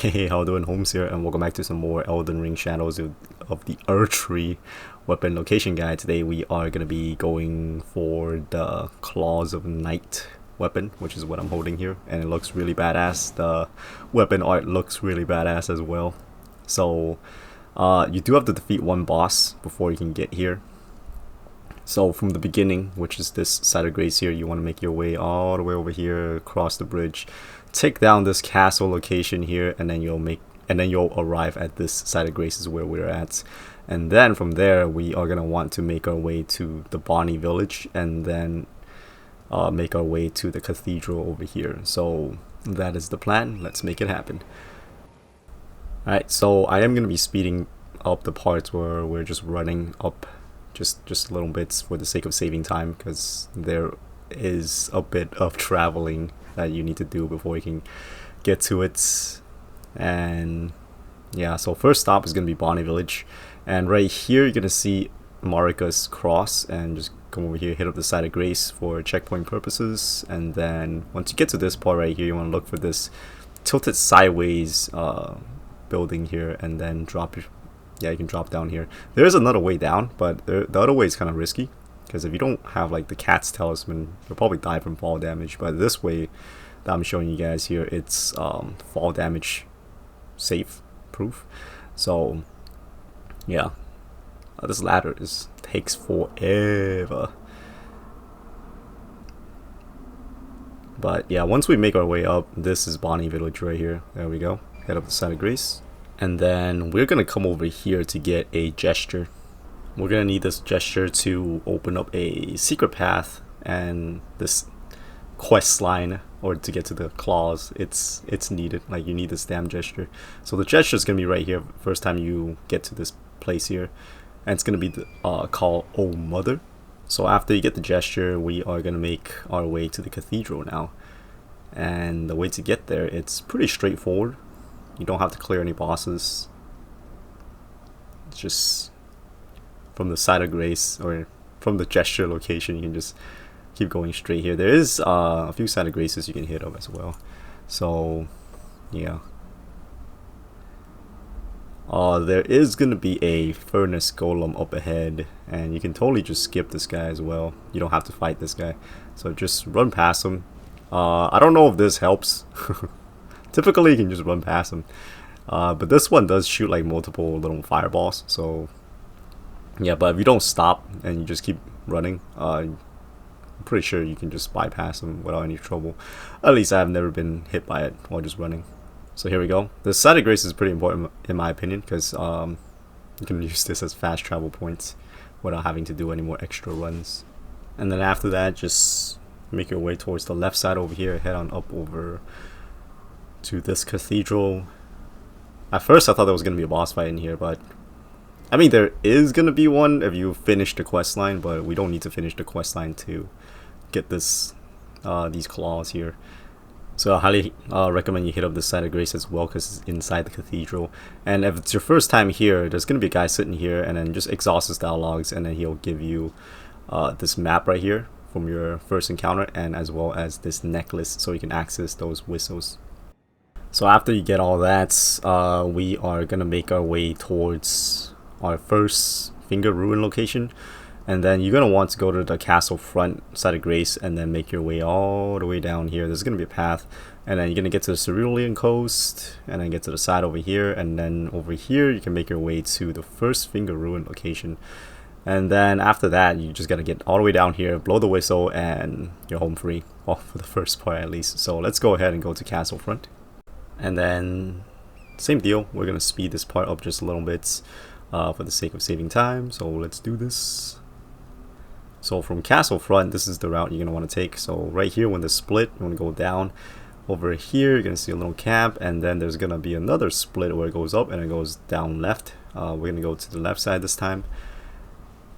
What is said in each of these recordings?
Hey, how doing? Holmes here, and welcome back to some more Elden Ring Shadows of the Erdtree weapon location guide. Today we are going to be going for the Claws of Night weapon, which is what I'm holding here, and it looks really badass. The weapon art looks really badass as well. So, you do have to defeat one boss before you can get here. So from the beginning, which is this side of Grace here, you want to make your way all the way over here, across the bridge, take down this castle location here, and then you'll arrive at this side of Grace is where we're at. And then from there, we are gonna want to make our way to the Bonnie village, and then make our way to the cathedral over here. So that is the plan. Let's make it happen. Alright, so I am gonna be speeding up the parts where we're just running up just little bits for the sake of saving time, because there is a bit of traveling that you need to do before you can get to it. And yeah, so first stop is going to be Bonnie village, and right here you're going to see Marika's cross, and just come over here, hit up the side of Grace for checkpoint purposes. And then once you get to this part right here, you want to look for this tilted sideways building here, and then you can drop down here. There is another way down, but the other way is kind of risky, because if you don't have like the cat's talisman, you'll probably die from fall damage. But this way that I'm showing you guys here, it's fall damage safe proof. So yeah, this ladder takes forever. But yeah, once we make our way up, this is Bonnie village right here. There we go. Head up the side of Grace. And then we're going to come over here to get a gesture. We're going to need this gesture to open up a secret path and this quest line, or to get to the claws. It's needed. Like, you need this damn gesture. So the gesture is going to be right here first time you get to this place here. And it's going to be called Oh Mother. So after you get the gesture, we are going to make our way to the cathedral now. And the way to get there, it's pretty straightforward. You don't have to clear any bosses. It's just from the side of Grace, or from the gesture location, you can just keep going straight here. There is a few side of Graces you can hit up as well. So yeah. There is going to be a furnace golem up ahead, and you can totally just skip this guy as well. You don't have to fight this guy. So just run past him. I don't know if this helps. Typically you can just run past them, but this one does shoot like multiple little fireballs. So yeah, but if you don't stop and you just keep running, I'm pretty sure you can just bypass them without any trouble. At least I've never been hit by it while just running. So here we go. The side of Grace is pretty important in my opinion, because you can use this as fast travel points without having to do any more extra runs. And then after that, just make your way towards the left side over here, head on up over to this cathedral. At first I thought there was going to be a boss fight in here, but I mean, there is going to be one if you finish the quest line, but we don't need to finish the quest line to get this these claws here. So I highly recommend you hit up this side of Grace as well, because it's inside the cathedral. And if it's your first time here, there's going to be a guy sitting here, and then just exhaust his dialogues, and then he'll give you this map right here from your first encounter, and as well as this necklace, so you can access those whistles. So after you get all that, we are going to make our way towards our first Finger Ruin location. And then you're going to want to go to the castle front side of Grace, and then make your way all the way down here. There's going to be a path, and then you're going to get to the Cerulean Coast, and then get to the side over here. And then over here, you can make your way to the first Finger Ruin location. And then after that, you just got to get all the way down here, blow the whistle, and you're home free. Well, for the first part at least. So let's go ahead and go to castle front. And then same deal, we're gonna speed this part up just a little bit for the sake of saving time. So let's do this. So from castle front, this is the route you're gonna want to take. So right here, when the split, you want to go down. Over here you're gonna see a little camp, and then there's gonna be another split where it goes up and it goes down left. We're gonna go to the left side this time.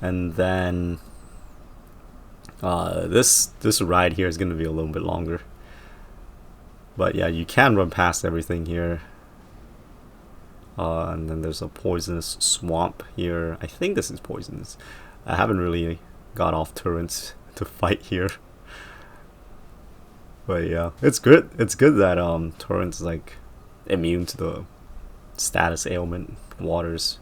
And then this ride here is gonna be a little bit longer. But yeah, you can run past everything here. And then there's a poisonous swamp here. I think this is poisonous. I haven't really got off turrets to fight here. But yeah, it's good. It's good that torrents like immune to the status ailment waters.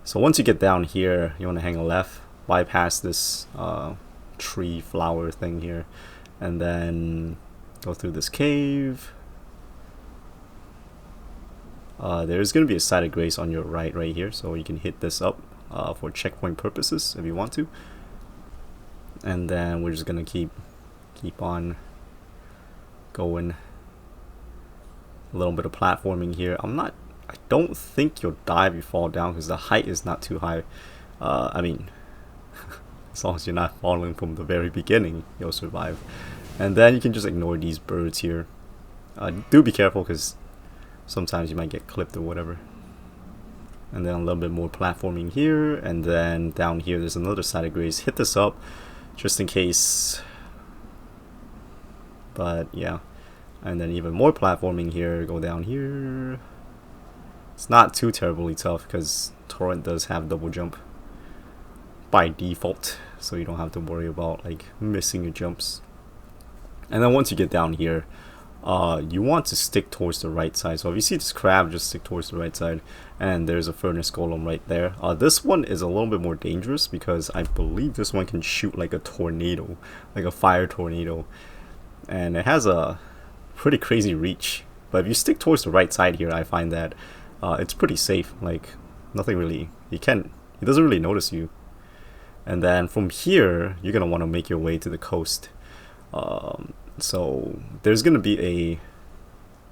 So once you get down here, you want to hang a left, bypass this tree flower thing here, and then go through this cave. There's going to be a site of grace on your right here, so you can hit this up for checkpoint purposes if you want to. And then we're just going to keep on going. A little bit of platforming here. I don't think you'll die if you fall down because the height is not too high. I mean, as long as you're not falling from the very beginning, you'll survive. And then you can just ignore these birds here. Do be careful because sometimes you might get clipped or whatever. And then a little bit more platforming here, and then down here there's another side of grace. Hit this up just in case. But yeah. And then even more platforming here, go down here. It's not too terribly tough because Torrent does have double jump by default, so you don't have to worry about like missing your jumps. And then once you get down here, you want to stick towards the right side. So if you see this crab, just stick towards the right side. And there's a furnace golem right there. This one is a little bit more dangerous because I believe this one can shoot like a tornado, like a fire tornado. And it has a pretty crazy reach, but if you stick towards the right side here, I find that it's pretty safe. Like nothing really, it doesn't really notice you. And then from here you're gonna want to make your way to the coast. So there's gonna be a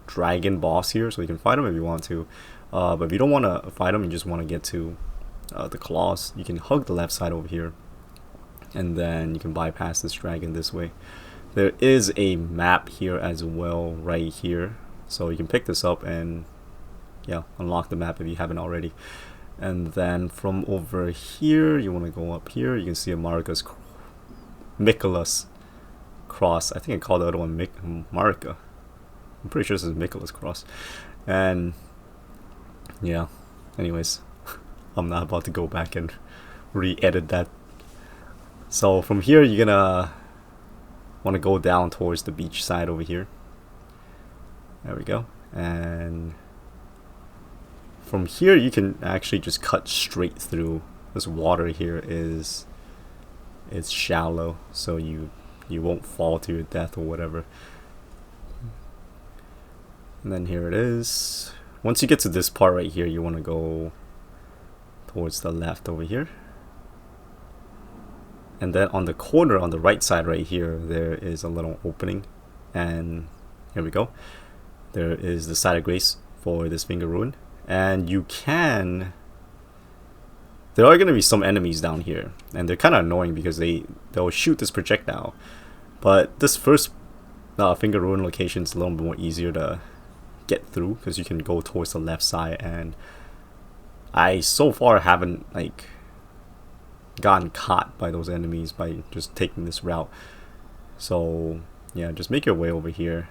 dragon boss here, so you can fight him if you want to, but if you don't want to fight him, you just want to get to the claws, you can hug the left side over here, and then you can bypass this dragon this way. There is a map here as well, right here. So you can pick this up and yeah, unlock the map if you haven't already. And then from over here, you want to go up here. You can see a Michaelis cross. I think I called the other one Marika. I'm pretty sure this is Michaelis cross. And yeah, anyways, I'm not about to go back and re-edit that. So from here, you're gonna want to go down towards the beach side over here. There we go. And from here you can actually just cut straight through. This water here it's shallow, so you won't fall to your death or whatever. And then here it is. Once you get to this part right here, you want to go towards the left over here. And then on the corner on the right side right here, there is a little opening, and here we go. There is the side of grace for this finger ruin, and there are going to be some enemies down here, and they're kind of annoying because they'll shoot this projectile. But this first finger ruin location is a little bit more easier to get through because you can go towards the left side, and I so far haven't like gotten caught by those enemies by just taking this route. So yeah, just make your way over here,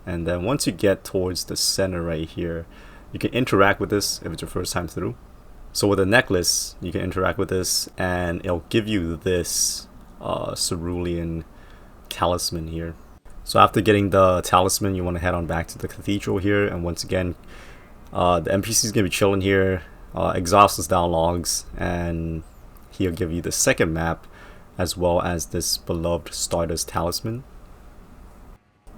and then once you get towards the center right here, you can interact with this if it's your first time through. So with a necklace, you can interact with this and it'll give you this cerulean talisman here. So after getting the talisman, you want to head on back to the cathedral here, and once again the NPC is gonna be chilling here. Exhaust is down logs, and he'll give you the second map as well as this beloved Stardust talisman.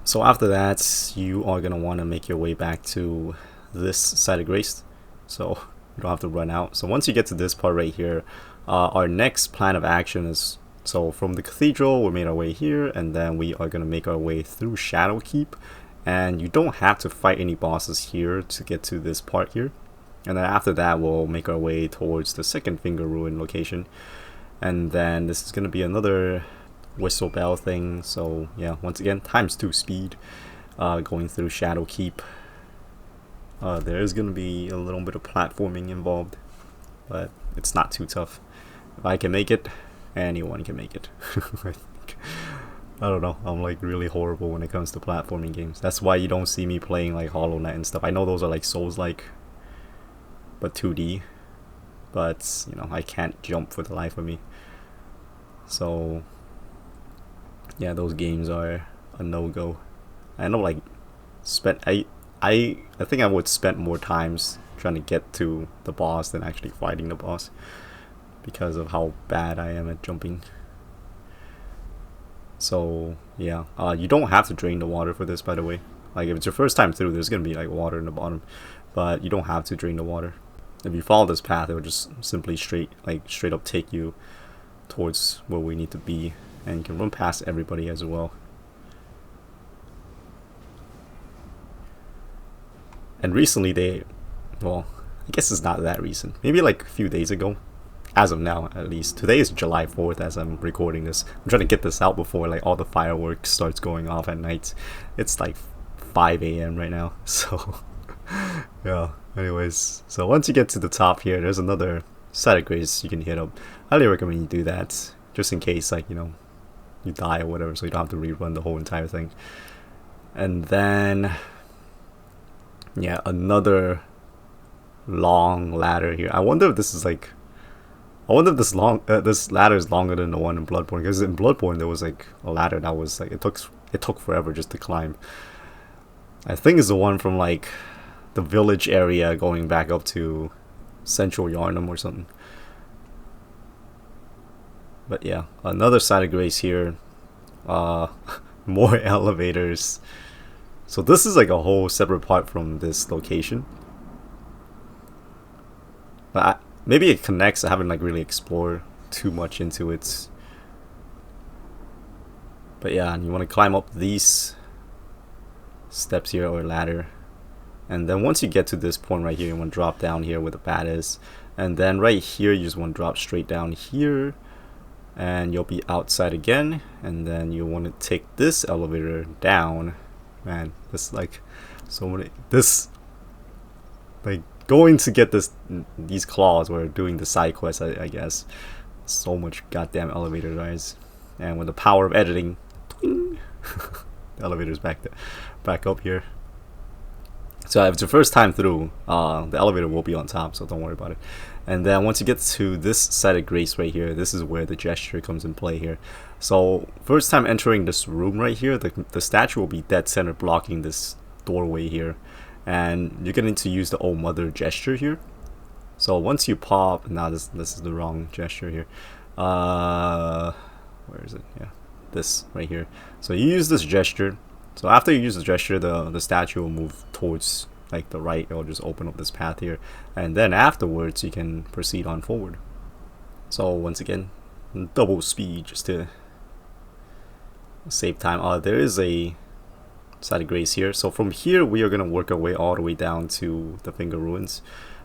So after that, you are going to want to make your way back to this side of grace, so you don't have to run out. So once you get to this part right here, our next plan of action is, so from the cathedral we made our way here, and then we are going to make our way through Shadowkeep, and you don't have to fight any bosses here to get to this part here. And then after that, we'll make our way towards the second finger ruin location, and then this is going to be another whistle bell thing. So yeah, once again, ×2 speed going through Shadowkeep. There is going to be a little bit of platforming involved, but it's not too tough. If I can make it, anyone can make it. I don't know, I'm like really horrible when it comes to platforming games. That's why you don't see me playing like Hollow Knight and stuff. I know those are like Souls-like, but 2D, but you know, I can't jump for the life of me. So yeah, those games are a no-go. I know, like I think I would spend more times trying to get to the boss than actually fighting the boss because of how bad I am at jumping. So yeah, you don't have to drain the water for this, by the way. Like if it's your first time through, there's gonna be like water in the bottom, but you don't have to drain the water. If you follow this path, it will just simply straight up take you towards where we need to be, and you can run past everybody as well. And recently well, I guess it's not that recent, maybe like a few days ago, as of now at least. Today is July 4th as I'm recording this. I'm trying to get this out before like all the fireworks starts going off at night. It's like 5 a.m. right now, so yeah. Anyways, so once you get to the top here, there's another site of grace you can hit up. Highly recommend you do that, just in case, like, you know, you die or whatever, so you don't have to rerun the whole entire thing. And then, yeah, another long ladder here. I wonder if this is like, I wonder if this ladder is longer than the one in Bloodborne, because in Bloodborne there was like a ladder that was like, it took forever just to climb. I think it's the one from like the village area going back up to Central Yarnum or something. But yeah, another site of grace here. More elevators. So this is like a whole separate part from this location. But maybe it connects. I haven't like really explored too much into it. But yeah, and you want to climb up these steps here, or ladder. And then once you get to this point right here, you want to drop down here where the bat is. And then right here, you just want to drop straight down here. And you'll be outside again. And then you want to take this elevator down. Man, this like so many. This like going to get these claws or doing the side quest, I guess. So much goddamn elevator, guys. And with the power of editing, the elevator's back up here. So if it's your first time through, the elevator will be on top, so don't worry about it. And then once you get to this site of grace right here, this is where the gesture comes in play here. So first time entering this room right here, the statue will be dead center blocking this doorway here. And you're going to use the old mother gesture here. So once you pop, now this is the wrong gesture here. Where is it? Yeah, this right here. So you use this gesture. So after you use the gesture, the statue will move towards like the right. It'll just open up this path here, and then afterwards you can proceed on forward. So once again, double speed just to save time. There is a site of grace here. So from here we are gonna work our way all the way down to the Finger Ruins.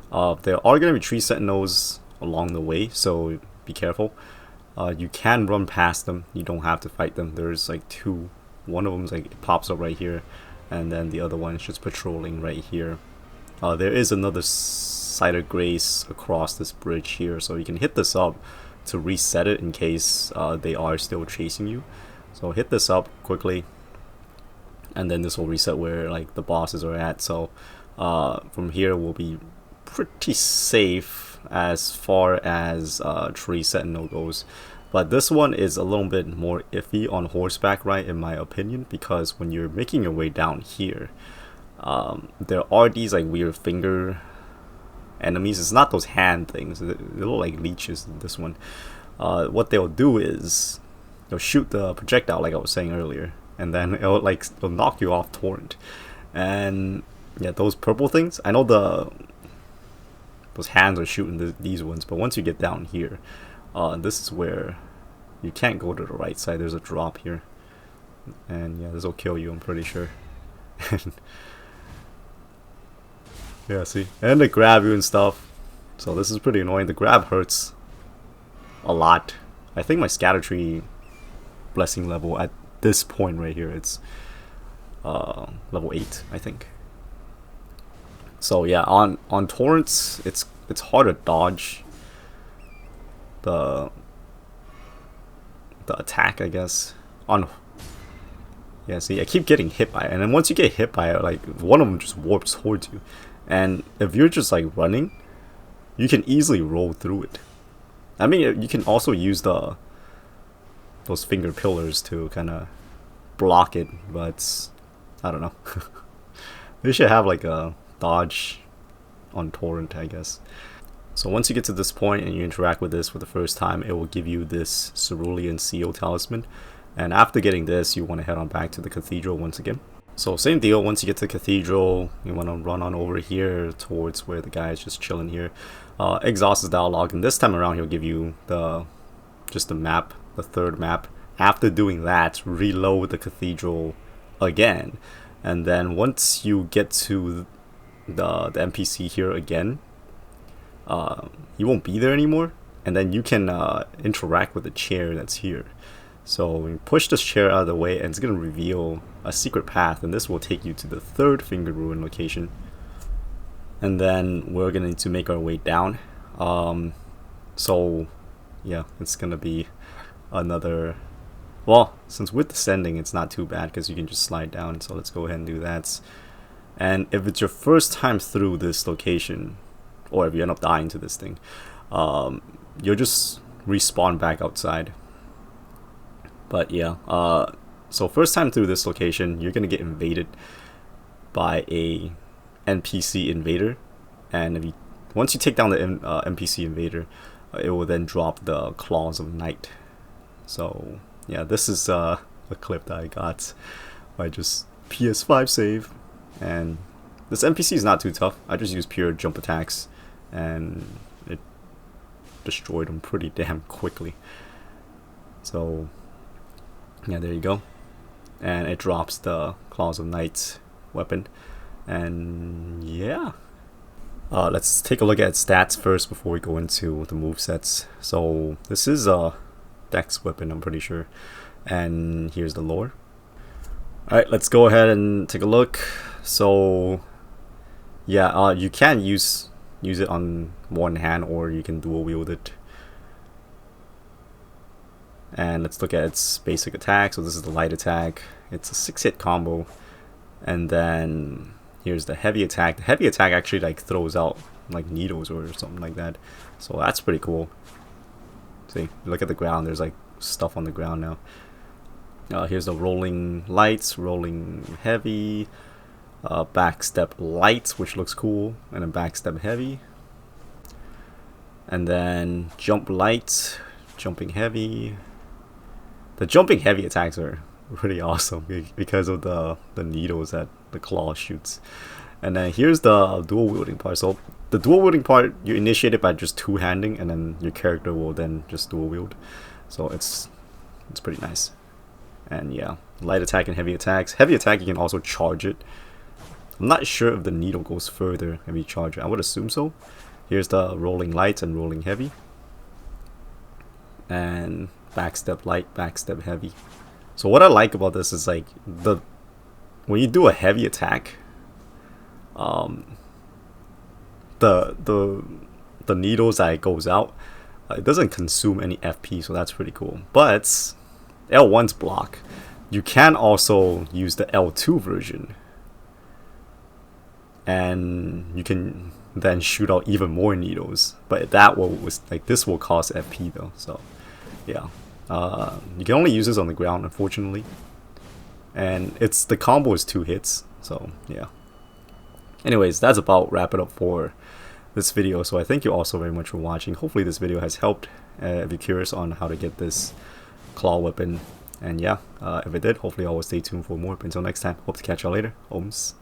There are gonna be tree sentinels along the way, so be careful. You can run past them. You don't have to fight them. There's like two. One of them's like, it pops up right here, and then the other one is just patrolling right here. There is another site of grace across this bridge here, so you can hit this up to reset it in case they are still chasing you. So hit this up quickly, and then this will reset where like the bosses are at. So from here we'll be pretty safe as far as tree sentinel goes. But this one is a little bit more iffy on horseback, right, in my opinion, because when you're making your way down here, there are these like weird finger enemies. It's not those hand things. They look like leeches in this one. What they'll do is they'll shoot the projectile, like I was saying earlier, and then it'll knock you off torrent. And yeah, those purple things, I know those hands are shooting these ones, but once you get down here, this is where you can't go to the right side. There's a drop here, and yeah, this will kill you, I'm pretty sure. Yeah, see, and they grab you and stuff, so this is pretty annoying. The grab hurts a lot. I think my scatter tree blessing level at this point right here, it's level 8, I think. So yeah, on torrents, it's hard to dodge the attack, I guess. Yeah, see, I keep getting hit by it, and then once you get hit by it, like one of them just warps towards you, and if you're just like running, you can easily roll through it. I mean, you can also use those finger pillars to kind of block it, but I don't know. They should have like a dodge on torrent, I guess. So once you get to this point and you interact with this for the first time, it will give you this Cerulean Seal Talisman. And after getting this, you want to head on back to the cathedral once again. So same deal, once you get to the cathedral, you want to run on over here towards where the guy is just chilling here. Exhaust his dialogue, and this time around he'll give you just the map, the third map. After doing that, reload the cathedral again. And then once you get to the NPC here again, he won't be there anymore, and then you can interact with the chair that's here. So we push this chair out of the way, and it's going to reveal a secret path, and this will take you to the third Finger Ruin location. And then we're going to need to make our way down. So yeah, it's going to be another... Well, since we're descending, it's not too bad because you can just slide down, so let's go ahead and do that. And if it's your first time through this location, or if you end up dying to this thing, you'll just respawn back outside. But yeah, so first time through this location, you're gonna get invaded by a NPC invader, and if once you take down the NPC invader, it will then drop the Claws of Night. So yeah, this is a clip that I got by just PS5 save, and this NPC is not too tough. I just used pure jump attacks, and it destroyed him pretty damn quickly. So yeah, there you go. And it drops the Claws of Night weapon. And yeah. Let's take a look at stats first before we go into the movesets. So this is a Dex weapon, I'm pretty sure. And here's the lore. Alright, let's go ahead and take a look. So yeah, you can use it on one hand, or you can dual wield it. And let's look at its basic attack. So this is the light attack. It's a 6-hit combo. And then here's the heavy attack. The heavy attack actually like throws out like needles or something like that. So that's pretty cool. See, look at the ground. There's like stuff on the ground now. Here's the rolling lights, rolling heavy, backstep light, which looks cool, and then backstep heavy. And then jump light, jumping heavy. The jumping heavy attacks are pretty awesome because of the needles that the claw shoots. And then here's the dual wielding part. So the dual wielding part, you initiate it by just two-handing, and then your character will then just dual wield. So it's pretty nice. And yeah, light attack and heavy attacks. Heavy attack, you can also charge it. I'm not sure if the needle goes further if you charge it. I would assume so. Here's the rolling light and rolling heavy. And backstep light, backstep heavy. So what I like about this is like when you do a heavy attack, the needles that it goes out, it doesn't consume any FP, so that's pretty cool. But L1's block. You can also use the L2 version, and you can then shoot out even more needles. But this will cost FP though. So yeah, you can only use this on the ground, unfortunately. And the combo is 2 hits. So yeah. Anyways, that's about wrap it up for this video. So I thank you all so very much for watching. Hopefully this video has helped. If you're curious on how to get this claw weapon, and yeah, if it did, hopefully I will stay tuned for more. But until next time, hope to catch y'all later. Oops.